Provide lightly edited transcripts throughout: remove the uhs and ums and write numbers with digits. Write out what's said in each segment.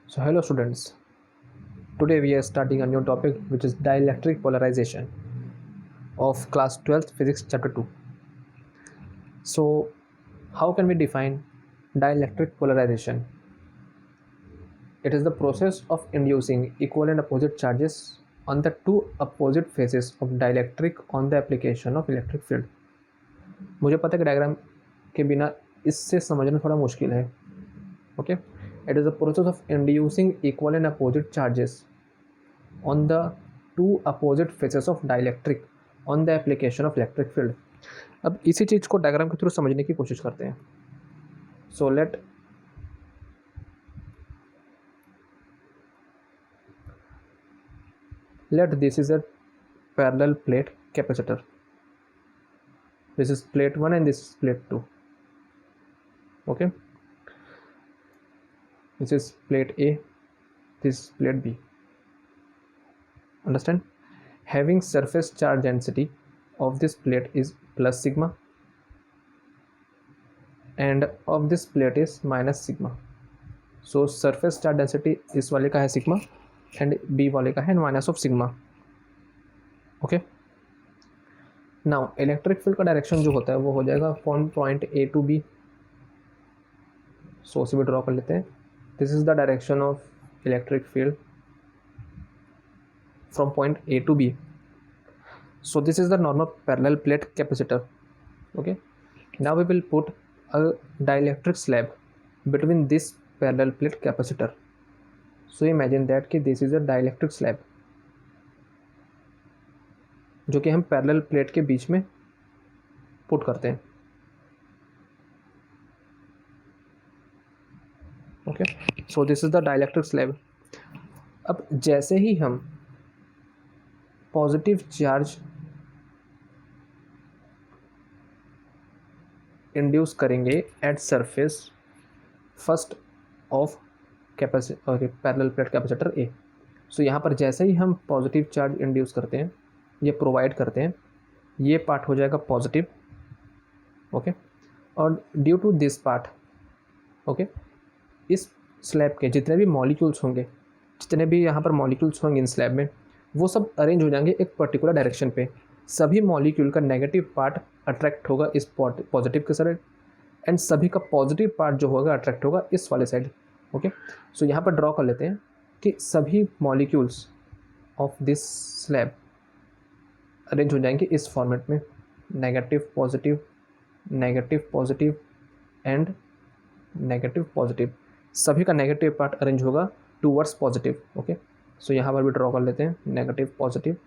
So hello students, today we are starting a new topic which is dielectric polarization of class 12th physics chapter 2. So how can we define dielectric polarization? It is the process of inducing equal and opposite charges on the two opposite faces of dielectric on the application of electric field. मुझे पता है कि diagram के बिना इससे समझना थोड़ा मुश्किल है. Okay, it is the process of inducing equal and opposite charges on the two opposite faces of dielectric on the application of electric field. अब इसी चीज़ को डायग्राम के थ्रू समझने की कोशिश करते हैं. So let this is a parallel plate capacitor. This is plate 1 and this is plate 2. Okay, this is plate A, this is plate B. Understand? Having surface charge density of this plate is plus sigma and of this plate is minus sigma. So surface charge density इस वाले का है sigma and B वाले का है minus of sigma. Okay. Now electric field का direction जो होता है वो हो जाएगा from point A to B. So उसे भी ड्रॉ कर लेते हैं. This is the direction of electric field from point A to B. So this is the normal parallel plate capacitor. Okay, now we will put a dielectric slab between this parallel plate capacitor. So imagine that कि this is a dielectric slab जो कि हम parallel plate के बीच में put करते हैं. Okay, so this is the dielectric slab. अब जैसे ही हम पॉजिटिव चार्ज इंड्यूस करेंगे at surface first of parallel plate capacitor A. So यहाँ पर जैसे ही हम पॉजिटिव चार्ज इंड्यूस करते हैं, ये प्रोवाइड करते हैं, ये पार्ट हो जाएगा पॉजिटिव. ओके, और due to this part, okay, इस स्लैब के जितने भी मॉलिक्यूल्स होंगे, जितने भी यहाँ पर मॉलिक्यूल्स होंगे इन स्लैब में, वो सब अरेंज हो जाएंगे एक पर्टिकुलर डायरेक्शन पे. सभी मॉलिक्यूल का नेगेटिव पार्ट अट्रैक्ट होगा इस पॉजिटिव के साइड एंड सभी का पॉजिटिव पार्ट जो होगा अट्रैक्ट होगा इस वाले साइड. ओके, सो यहाँ पर ड्रॉ कर लेते हैं कि सभी molecules of this slab arrange हो जाएंगे इस फॉर्मेट में, negative positive and negative positive. सभी का नेगेटिव पार्ट अरेंज होगा टूवर्ड्स पॉजिटिव. ओके, सो यहाँ पर भी ड्रॉ कर लेते हैं negative positive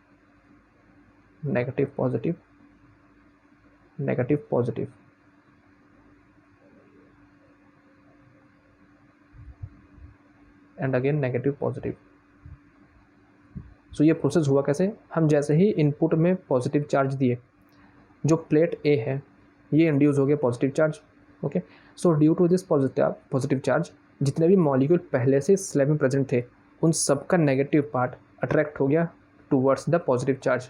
and again negative positive. So ये प्रोसेस हुआ कैसे? हम जैसे ही इनपुट में पॉजिटिव चार्ज दिए, जो प्लेट ए है ये इंड्यूस हो गया positive charge. Okay, so due to this positive charge जितने भी मॉलिक्यूल पहले से स्लैब में प्रेजेंट थे उन सब का नेगेटिव पार्ट अट्रैक्ट हो गया towards the positive charge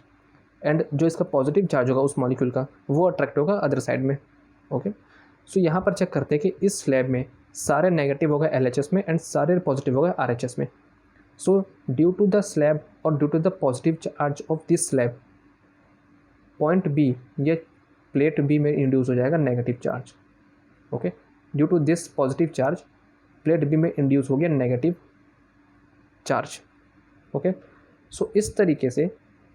and जो इसका पॉजिटिव चार्ज होगा उस मॉलिक्यूल का वो अट्रैक्ट होगा अदर साइड में. ओके, सो यहाँ पर चेक करते हैं कि इस स्लैब में सारे नेगेटिव होगा LHS में एंड सारे पॉजिटिव होगा RHS में. So due to the slab और due to the positive charge of this slab, point B ये प्लेट B में इंड्यूस हो जाएगा negative charge. Okay, due to this positive charge plate B में induce हो गया नेगेटिव चार्ज. ओके, सो इस तरीके से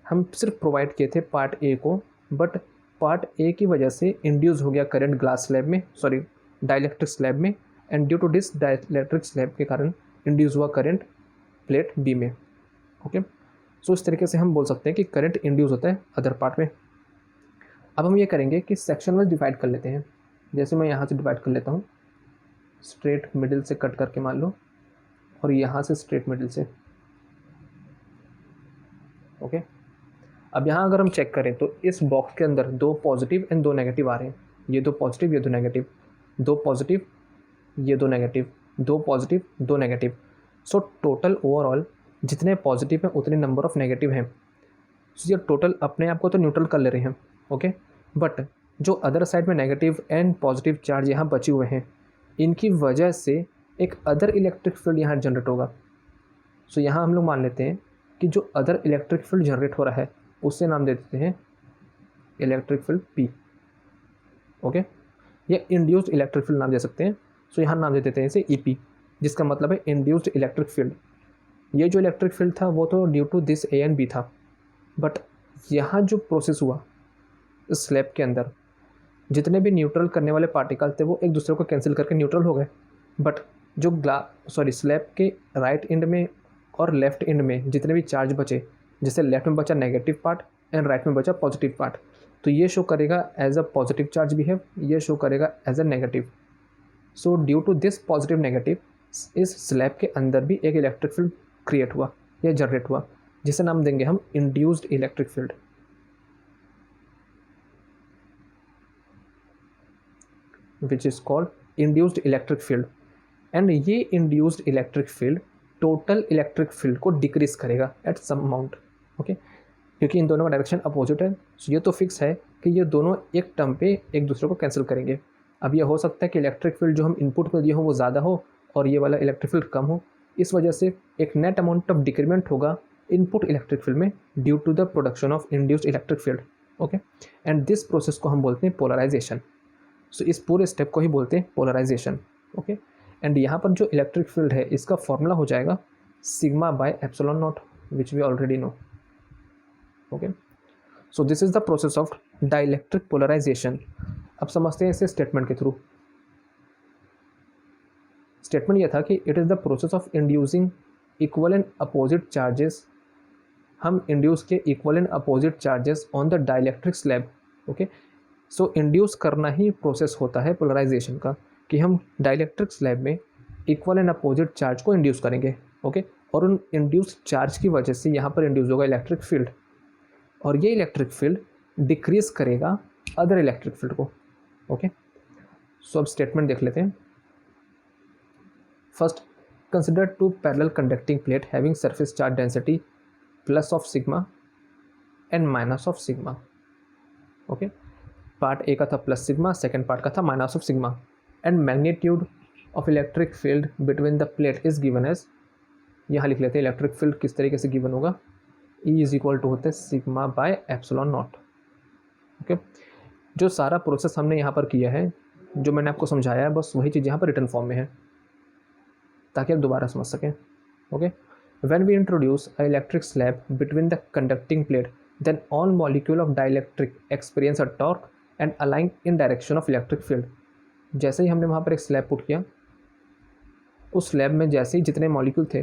हम सिर्फ प्रोवाइड किए थे पार्ट A को, बट पार्ट A की वजह से इंड्यूस हो गया करंट ग्लास स्लैब में, सॉरी डाइलेक्ट्रिक स्लैब में, and due to this dielectric slab के कारण इंड्यूस हुआ करंट प्लेट B में. ओके, सो इस तरीके से हम बोल सकते हैं कि करंट इंड्यूस होता है अदर पार्ट में. अब हम ये करेंगे कि सेक्शन वाइज डिवाइड कर लेते हैं. जैसे मैं यहाँ से डिवाइड कर लेता हूँ, स्ट्रेट मिडिल से कट करके मान लो, और यहाँ से स्ट्रेट मिडिल से. ओके, अब यहाँ अगर हम चेक करें तो इस बॉक्स के अंदर दो पॉजिटिव एंड दो नेगेटिव आ रहे हैं. ये दो पॉजिटिव, ये दो नेगेटिव, दो पॉजिटिव, ये दो नेगेटिव, दो पॉजिटिव, दो नेगेटिव. सो टोटल ओवरऑल जितने पॉजिटिव हैं उतने नंबर ऑफ नेगेटिव हैं. सो ये टोटल अपने आप को तो न्यूट्रल कर ले रहे हैं. ओके, बट जो अदर साइड में नेगेटिव एंड पॉजिटिव चार्ज यहाँ बचे हुए हैं, इनकी वजह से एक अदर इलेक्ट्रिक फील्ड यहाँ जनरेट होगा। सो यहाँ हम लोग मान लेते हैं कि जो अदर इलेक्ट्रिक फील्ड जनरेट हो रहा है उससे नाम दे देते हैं इलेक्ट्रिक फील्ड पी। ओके, या इंड्यूस्ड इलेक्ट्रिक फील्ड नाम दे सकते हैं। सो यहाँ नाम दे देते हैं इसे ईपी, जिसका मतलब है इंड्यूस्ड इलेक्ट्रिक फील्ड। ये जो इलेक्ट्रिक फील्ड था वो तो due to this A and B था, बट यहाँ जो प्रोसेस हुआ इस स्लैब के अंदर, जितने भी न्यूट्रल करने वाले पार्टिकल थे वो एक दूसरे को कैंसिल करके न्यूट्रल हो गए। बट जो स्लैब के राइट एंड में और लेफ्ट एंड में जितने भी चार्ज बचे, जैसे लेफ्ट में बचा नेगेटिव पार्ट एंड राइट में बचा पॉजिटिव पार्ट, तो ये शो करेगा as a positive charge behave, ये शो करेगा as a negative. So due to this positive negative इस स्लैब के अंदर भी एक इलेक्ट्रिक फील्ड क्रिएट हुआ या जनरेट हुआ, जिसे नाम देंगे हम induced electric field, which is called induced electric field. And ये induced electric field total electric field को डिक्रीज करेगा एट सम अमाउंट। ओके, क्योंकि इन दोनों का डायरेक्शन अपोजिट है, सो ये तो फिक्स है कि ये दोनों एक टर्म पे एक दूसरे को कैंसिल करेंगे। अब ये हो सकता है कि इलेक्ट्रिक फील्ड जो हम इनपुट में दिए हो वो ज़्यादा हो और ये वाला इलेक्ट्रिक फील्ड कम हो, इस वजह से एक नेट अमाउंट ऑफ डिक्रीमेंट होगा इनपुट इलेक्ट्रिक फील्ड में due to the production of induced electric field. Okay, and this process को हम बोलते हैं पोलराइजेशन। सो इस पूरे स्टेप को ही बोलते हैं पोलराइजेशन। ओके, एंड यहाँ पर जो इलेक्ट्रिक फील्ड है इसका फॉर्मूला हो जाएगा sigma by epsilon naught, which we already know. Okay, so this is the process of dielectric polarisation. अब समझते हैं इसे स्टेटमेंट के थ्रू। स्टेटमेंट यह था कि it is the process of inducing equal and opposite charges. हम इंड्यूस के equal and opposite charges on the dielectric slab. Okay, so induce करना ही प्रोसेस होता है पोलराइजेशन का, कि हम डाइलेक्ट्रिक स्लैब में इक्वल एंड अपोजिट चार्ज को इंड्यूस करेंगे। ओके, और उन इंड्यूस चार्ज की वजह से यहाँ पर इंड्यूस होगा इलेक्ट्रिक फील्ड, और ये इलेक्ट्रिक फील्ड डिक्रीज करेगा अदर इलेक्ट्रिक फील्ड को। ओके, सो अब स्टेटमेंट देख लेते हैं। First, consider two parallel conducting plate having surface charge density plus of sigma and minus of sigma. Okay, part A का था प्लस सिग्मा, सेकेंड पार्ट का था minus of sigma, and magnitude of electric field between the plate is given as, यहाँ लिख लेते हैं electric field किस तरीके से गिवन होगा, E इज इक्वल टू होता है sigma by epsilon naught. Okay, जो सारा प्रोसेस हमने यहाँ पर किया है, जो मैंने आपको समझाया है, बस वही चीज़ यहाँ पर रिटर्न फॉर्म में है ताकि आप दोबारा समझ सकें। Okay, when we introduce a electric slab between the conducting plate then all molecule of dielectric experience a torque and align in direction of electric field. जैसे ही हमने वहाँ पर एक स्लैब पुट किया, उस स्लैब में जैसे ही जितने मॉलिक्यूल थे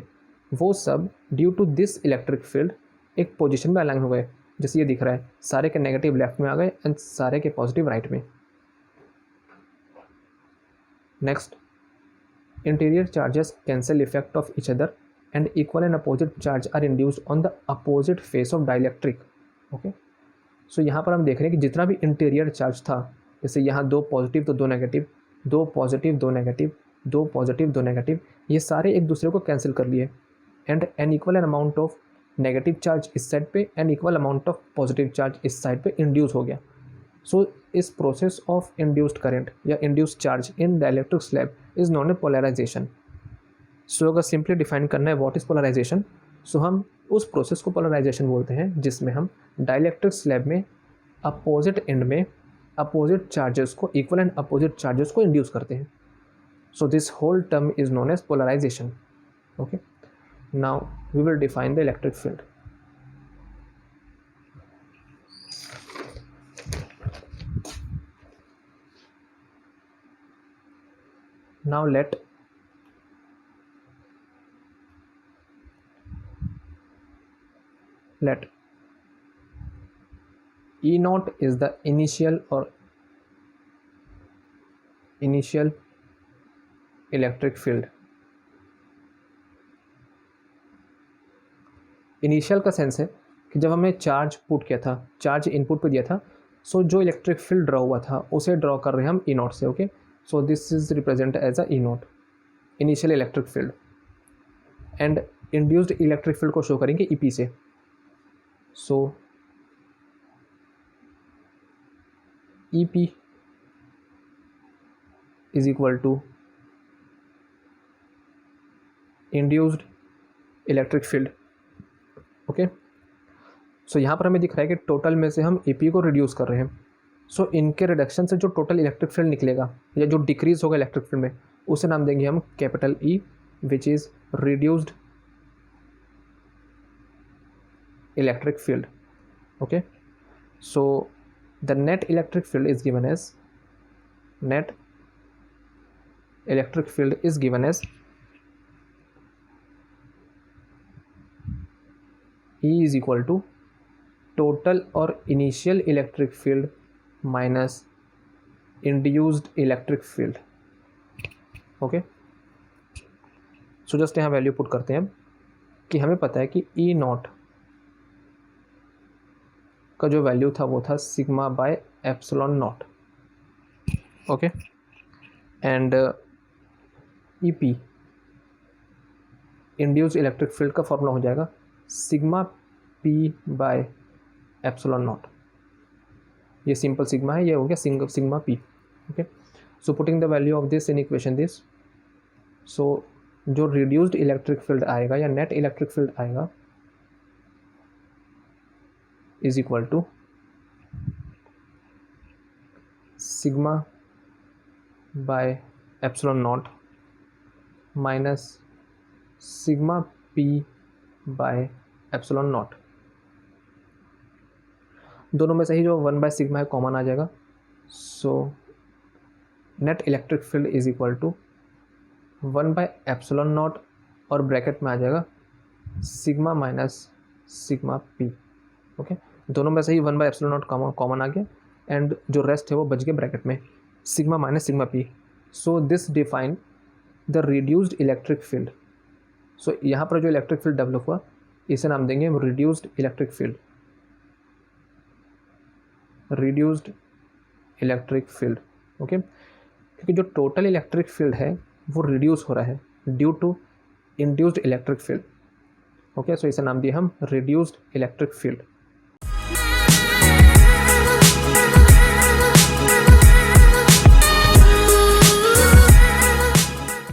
वो सब due to this electric field एक पोजीशन में अलाइन हो गए। जैसे ये दिख रहा है, सारे के नेगेटिव लेफ्ट में आ गए एंड सारे के पॉजिटिव राइट में। Next, interior charges cancel effect of each other and equal and opposite charge are induced on the opposite face of dielectric. Okay, so यहाँ पर हम देख रहे हैं कि जितना भी इंटीरियर चार्ज था, जैसे यहाँ दो पॉजिटिव तो दो नेगेटिव, दो पॉजिटिव दो नेगेटिव, दो पॉजिटिव दो नेगेटिव, ये सारे एक दूसरे को कैंसिल कर लिए and an equal an amount of negative charge इस साइड पे and equal amount of positive charge इस साइड पे इंड्यूस हो गया। सो इस प्रोसेस ऑफ इंड्यूस्ड करंट या induced charge in dielectric slab is known a polarization. So अगर simply define करना है व्हाट इज पोलराइजेशन, सो हम उस प्रोसेस को पोलराइजेशन बोलते हैं जिसमें हम डाइलेक्ट्रिक स्लैब में अपोजिट एंड में अपोजिट चार्जेस को, इक्वल एंड अपोजिट चार्जेस को इंड्यूस करते हैं। So this whole term is known as polarization. Okay, now we will define the electric field. Now let E naught is the initial electric field. Initial का sense है कि जब हमने charge put किया था, चार्ज इनपुट पे दिया था, सो जो इलेक्ट्रिक फील्ड ड्रॉ हुआ था उसे ड्रॉ कर रहे हैं हम ई नॉट से। Okay, so this is represent as a E naught, initial electric field, and induced electric field को शो करेंगे ई पी से। So E P is equal to induced electric field. Okay, so यहाँ पर हमें दिख रहा है कि टोटल में से हम ईपी को रिड्यूस कर रहे हैं। सो इनके रिडक्शन से जो टोटल इलेक्ट्रिक फील्ड निकलेगा या जो डिक्रीज होगा इलेक्ट्रिक फील्ड में, उसे नाम देंगे हम capital E, which is reduced electric field. Okay, so the net electric field is given as net electric field is given as E is equal to total or initial electric field minus induced electric field। Okay, so just यहाँ value put करते हैं कि हमें पता है कि E not का जो वैल्यू था वो था sigma by epsilon naught. Okay, and E P induce electric field का फॉर्मूला हो जाएगा sigma P by epsilon naught. ये सिंपल सिग्मा है, ये हो गया sigma P. Okay, so putting the value of this in equation this, so जो reduced electric field आएगा या नेट इलेक्ट्रिक फील्ड आएगा is equal to sigma by epsilon naught minus sigma P by epsilon naught. दोनों में से ही जो 1 by sigma है common आ जाएगा। So net electric field is equal to 1 by epsilon naught और ब्रैकेट में आ जाएगा sigma minus sigma P. Okay, दोनों में से ही 1 बाय एप्सिलॉन नॉट कॉमन आ गया एंड जो रेस्ट है वो बच गया ब्रैकेट में sigma minus sigma P. So this define the reduced electric field. So यहाँ पर जो इलेक्ट्रिक फील्ड डेवलप हुआ इसे नाम देंगे हम reduced electric field. Reduced electric field. Okay, क्योंकि जो टोटल इलेक्ट्रिक फील्ड है वो रिड्यूस हो रहा है due to induced electric field. Okay, so इसे नाम दिया हम रिड्यूस्ड इलेक्ट्रिक फील्ड।